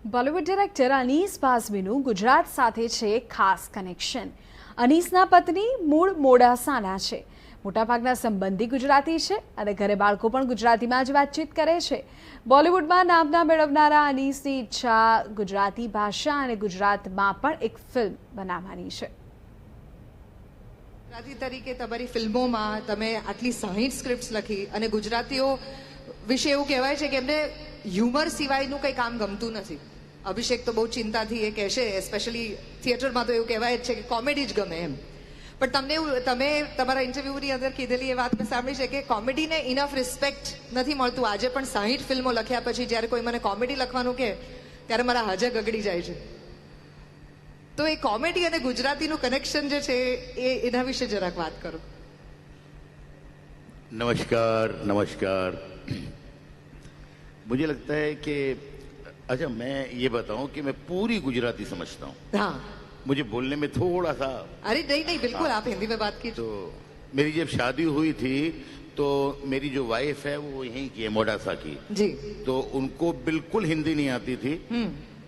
Bollywood director Anees બાઝમીનું Gujarat સાથે છે ખાસ કનેક્શન. અનીસના પત્ની મૂળ મોડાસાના છે. મોટાભાગના સંબંધી ગુજરાતી છે અને ઘરે બાળકો પણ ગુજરાતીમાં જ વાતચીત કરે છે. બોલિવૂડમાં નામના મેળવનારા અનીસની ઈચ્છા ગુજરાતી ભાષા અને ગુજરાતમાં પણ એક ફિલ્મ બનાવવાની છે. ગુજરાતી તરીકે તમારી ફિલ્મોમાં તમે આટલી 60 સ્ક્રિપ્ટ્સ લખી અને ગુજરાતીઓ વિશે એવું કહેવાય છે કે એમને હ્યુમર સિવાયનું કંઈ કામ ગમતું નથી. અભિષેક તો બહુ ચિંતાથી એ કહેશે, સ્પેશિયલી થિયેટરમાં તો એવું કહેવાય જ છે કે કોમેડી જ ગમે એમ. પણ તમને તમે તમારા ઇન્ટરવ્યુની અંદર કીધેલી એ વાત મેં સાંભળી છે કે કોમેડીને ઇનફ રિસ્પેક્ટ નથી મળતું. આજે પણ 60 ફિલ્મો લખ્યા પછી જ્યારે કોઈ મને કોમેડી લખવાનું કહે ત્યારે મારા હાજર ગગડી જાય છે. તો એ કોમેડી અને ગુજરાતીનું કનેક્શન જે છે એના વિશે જરાક વાત કરો. नमस्कार नमस्कार. मुझे लगता है कि अच्छा मैं ये बताऊं कि मैं पूरी गुजराती समझता हूं. हाँ, मुझे बोलने में थोड़ा सा अरे नहीं नहीं बिल्कुल आप हिंदी में बात कीजिए. तो मेरी जब शादी हुई थी तो मेरी जो वाइफ है वो यहीं की है, मोडासा की. जी. तो उनको बिल्कुल हिंदी नहीं आती थी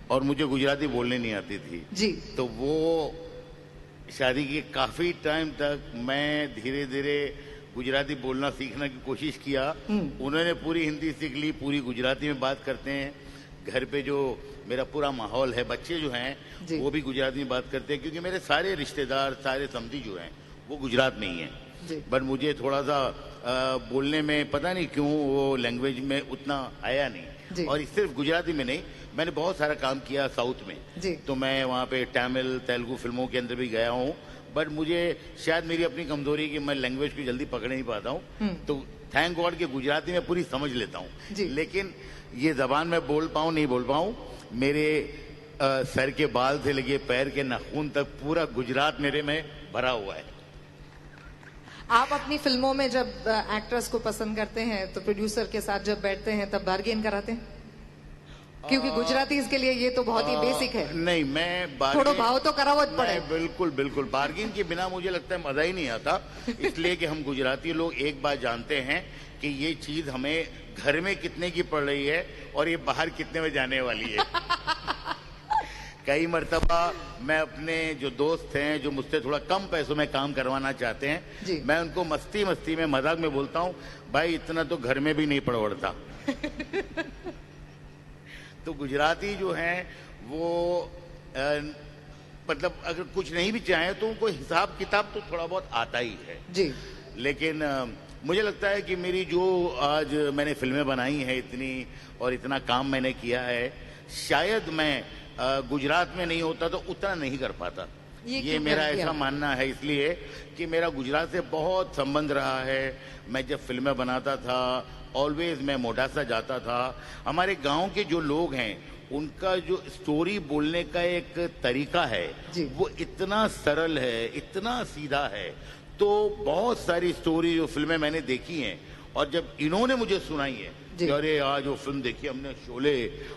और मुझे गुजराती बोलने नहीं आती थी. जी. तो वो शादी के काफी टाइम तक मैं धीरे धीरे गुजराती बोलना सीखने की कोशिश किया. उन्होंने पूरी हिंदी सीख ली, पूरी गुजराती में बात करते हैं. घर पे जो मेरा पूरा माहौल है, बच्चे जो हैं वो भी गुजराती में बात करते हैं क्योंकि मेरे सारे रिश्तेदार, सारे समधी जो हैं वो गुजरात में ही हैं. बट मुझे थोड़ा सा बोलने में पता नहीं क्यों वो लैंग्वेज में उतना आया नहीं. और सिर्फ गुजराती में नहीं, मैंने बहुत सारा काम किया साउथ में. तो मैं वहाँ पे तमिल तेलुगु फिल्मों के अंदर भी गया हूँ. बट मुझे शायद मेरी अपनी कमजोरी कि मैं लैंग्वेज को जल्दी पकड़ नहीं पाता हूँ. तो थैंक गॉड कि गुजराती में पूरी समझ लेता हूँ. लेकिन ये जबान में बोल पाऊँ नहीं बोल पाऊँ, मेरे सर के बाल से लगे पैर के नाखून तक पूरा गुजरात मेरे में भरा हुआ है. आप अपनी फिल्मों में जब एक्ट्रेस को पसंद करते हैं तो प्रोड्यूसर के साथ जब बैठते हैं तब बार्गेन कराते हैं? क्योंकि गुजराती इसके लिए ये तो बहुत ही बेसिक है. नहीं, मैं थोड़ो भाव तो करावो ज पड़े. बिल्कुल बिल्कुल. बार्गेन के बिना मुझे लगता है मजा ही नहीं आता. इसलिए कि हम गुजराती लोग एक बात जानते हैं कि ये चीज हमें घर में कितने की पड़ रही है और ये बाहर कितने में जाने वाली है. कई मर्तबा मैं अपने जो दोस्त हैं जो मुझसे थोड़ा कम पैसों में काम करवाना चाहते हैं, मैं उनको मस्ती मस्ती में मजाक में बोलता हूँ, भाई इतना तो घर में भी नहीं पड़ता. तो गुजराती जो हैं वो मतलब अगर कुछ नहीं भी चाहें तो उनको हिसाब किताब तो थोड़ा बहुत आता ही है. जी. लेकिन मुझे लगता है कि मेरी जो आज मैंने फिल्में बनाई हैं इतनी और इतना काम मैंने किया है, शायद मैं गुजरात में नहीं होता तो उतना नहीं कर पाता. ये मेरा ऐसा मानना है, इसलिए कि मेरा गुजरात से बहुत संबंध रहा है. मैं जब फिल्में बनाता था ऑलवेज मैं मोडासा जाता था. हमारे गांव के जो लोग हैं उनका जो स्टोरी बोलने का एक तरीका है वो इतना सरल है, इतना सीधा है. तो बहुत सारी स्टोरी जो फिल्में मैंने देखी हैं और जब इन्होंने मुझे सुनाई है कि अरे आज वो फिल्म देखी हमने शोले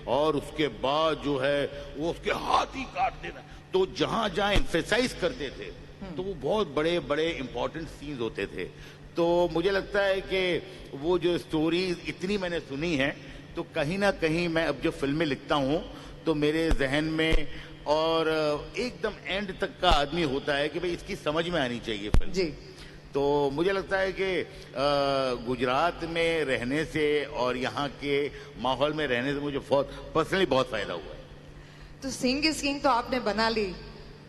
और उसके बाद जो है वो उसके हाथ ही काट देना, तो जहां जहां एम्फेसाइज करते थे तो वो बहुत बड़े बड़े इंपॉर्टेंट सीन्स होते थे. तो मुझे लगता है कि वो जो स्टोरीज इतनी मैंने सुनी है तो कहीं ना कहीं मैं अब जो फिल्में लिखता हूँ तो मेरे जहन में और एकदम एंड तक का आदमी होता है कि भाई इसकी समझ में आनी चाहिए फिल्म. जी. तो मुझे लगता है कि गुजरात में रहने से और यहाँ के माहौल में रहने से मुझे पर्सनली बहुत फायदा हुआ है. तो सिंह इज किंग तो आपने बना ली,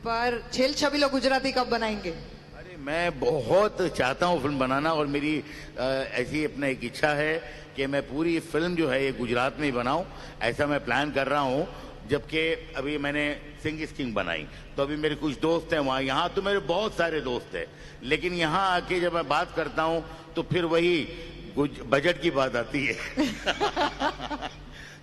पर छेल छबीलो गुजराती कब बनाएंगे? अरे मैं बहुत चाहता हूँ फिल्म बनाना और मेरी ऐसी अपना एक इच्छा है कि मैं पूरी फिल्म जो है ये गुजरात में ही बनाऊं. ऐसा मैं प्लान कर रहा हूँ. जबकि अभी मैंने सिंह इज किंग बनाई तो अभी मेरे कुछ दोस्त हैं वहाँ. यहाँ तो मेरे बहुत सारे दोस्त हैं, लेकिन यहाँ आके जब मैं बात करता हूँ तो फिर वही बजट की बात आती है.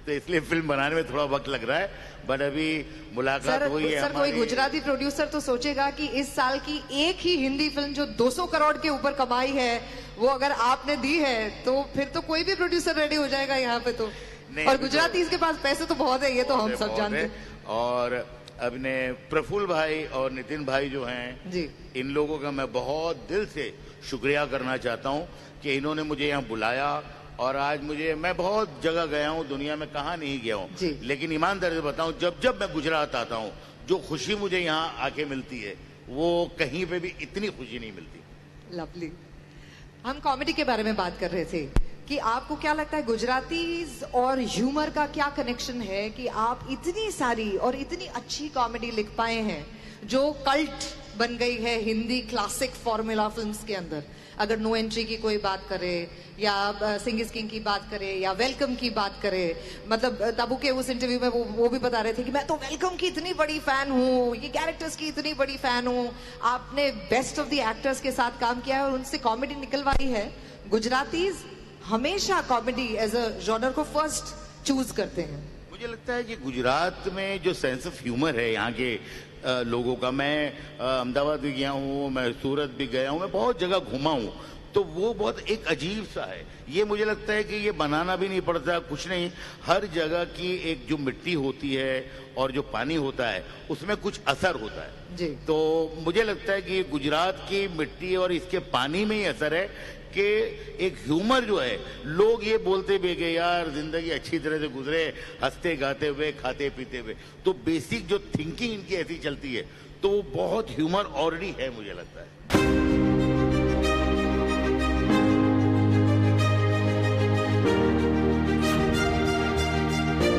तो इसलिए फिल्म बनाने में थोड़ा वक्त लग रहा है. बट अभी मुलाकात हुई है. सर कोई गुजराती प्रोड्यूसर तो सोचेगा कि इस साल की एक ही हिंदी फिल्म जो 200 करोड़ के ऊपर कमाई है वो अगर आपने दी है तो फिर तो कोई भी प्रोड्यूसर रेडी हो जाएगा यहाँ पे. तो और गुजराती इसके पास पैसे तो बहुत है, ये तो हम सब जानते हैं. और अपने प्रफुल्ल भाई और नितिन भाई जो हैं जी, इन लोगों का मैं बहुत दिल से शुक्रिया करना चाहता हूं कि इन्होंने मुझे यहाँ बुलाया और आज मैं बहुत जगह गया हूँ, दुनिया में कहाँ नहीं गया जी। हूँ, लेकिन ईमानदारी से बताऊं, जब जब मैं गुजरात आता हूँ, जो खुशी मुझे यहाँ आके मिलती है वो कहीं पे भी इतनी खुशी नहीं मिलती। लवली। हम कॉमेडी के बारे में बात कर रहे थे कि आपको क्या लगता है गुजरातीज और ह्यूमर का क्या कनेक्शन है कि आप इतनी सारी और इतनी अच्छी कॉमेडी लिख पाए हैं जो कल्ट बन गई है हिंदी क्लासिक फॉर्मूला फिल्म्स के अंदर। अगर नो एंट्री की कोई बात करे या सिंग इज किंग की बात करे या वेलकम की बात करे, मतलब तबू के उस इंटरव्यू में वो भी बता रहे थे कि मैं तो वेलकम की इतनी बड़ी फैन हूँ, ये कैरेक्टर्स की इतनी बड़ी फैन हूँ। आपने बेस्ट ऑफ द एक्टर्स के साथ काम किया है और उनसे कॉमेडी निकलवाई है। गुजरातीज हमेशा कॉमेडी एज अ जॉनर को फर्स्ट चूज करते हैं। मुझे लगता है कि गुजरात में जो सेंस ऑफ ह्यूमर है यहाँ के लोगों का, मैं अहमदाबाद भी गया हूँ, मैं सूरत भी गया हूँ, मैं बहुत जगह घूमा हूँ, तो वो बहुत एक अजीब सा है। ये मुझे लगता है कि ये बनाना भी नहीं पड़ता कुछ नहीं, हर जगह की एक जो मिट्टी होती है और जो पानी होता है उसमें कुछ असर होता है जी। तो मुझे लगता है कि गुजरात की मिट्टी और इसके पानी में ही असर है कि एक ह्यूमर जो है, लोग ये बोलते भी कि यार जिंदगी अच्छी तरह से गुजरे, हंसते गाते हुए, खाते पीते हुए, तो बेसिक जो थिंकिंग इनकी ऐसी चलती है, तो वो बहुत ह्यूमर ऑलरेडी है मुझे लगता है।